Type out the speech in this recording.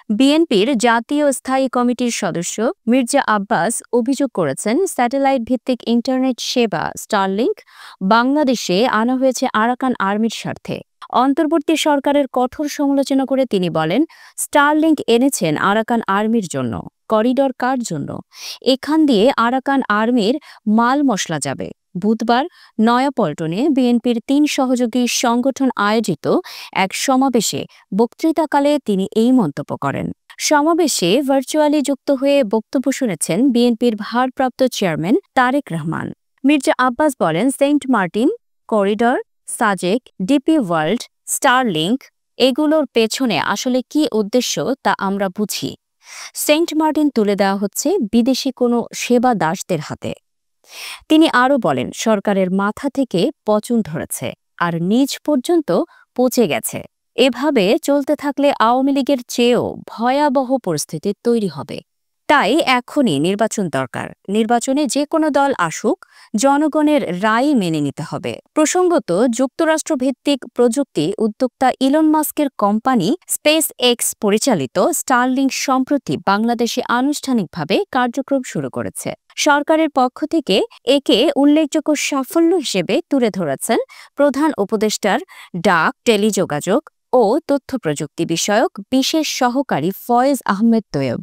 বিএনপির জাতীয় স্থায়ী কমিটির সদস্য মির্জা আব্বাস অভিযোগ করেছেন, স্যাটেলাইট ভিত্তিক ইন্টারনেট সেবা স্টারলিংক বাংলাদেশে আনা হয়েছে আরাকান আর্মির স্বার্থে। অন্তর্বর্তী সরকারের কঠোর সমালোচনা করে তিনি বলেন, স্টারলিংক এনেছেন আরাকান আর্মির জন্য। করিডর কার জন্য? এখান দিয়ে আরাকান আর্মির মাল মশলা যাবে। বুধবার নয়াপল্টনে বিএনপির ৩ সহযোগী সংগঠন আয়োজিত এক সমাবেশে বক্তৃতাকালে তিনি এই মন্তব্য করেন। সমাবেশে ভার্চুয়ালি যুক্ত হয়ে বক্তব্য শুনেছেন বিএনপির ভারপ্রাপ্ত চেয়ারম্যান তারেক রহমান। মির্জা আব্বাস বলেন, Saint Martin corridor, Sajek, DP World, Starlink এগুলোর পেছনে আসলে কি উদ্দেশ্য তা আমরা বুঝি। সেন্ট মার্টিন তুলে দেওয়া হচ্ছে বিদেশি কোনো সেবা দাসদের হাতে। তিনি আরও বলেন, সরকারের মাথা থেকে পচন ধরেছে আর নিচ পর্যন্ত পচে গেছে। এভাবে চলতে থাকলে আওয়ামী লীগের চেয়েও ভয়াবহ পরিস্থিতি তৈরি হবে। তাই এখনই নির্বাচন দরকার। নির্বাচনে যে কোনো দল আসুক, জনগণের রায় মেনে নিতে হবে। প্রসঙ্গত, যুক্তরাষ্ট্রভিত্তিক প্রযুক্তি উদ্যোক্তা ইলন মাস্কের কোম্পানি স্পেস এক্স পরিচালিত স্টারলিংক সম্প্রতি বাংলাদেশে আনুষ্ঠানিকভাবে কার্যক্রম শুরু করেছে। সরকারের পক্ষ থেকে একে উল্লেখযোগ্য সাফল্য হিসেবে তুলে ধরেছেন প্রধান উপদেষ্টার ডাক, টেলিযোগাযোগ ও তথ্য প্রযুক্তি বিষয়ক বিশেষ সহকারী ফয়েজ আহমেদ তৈয়ব।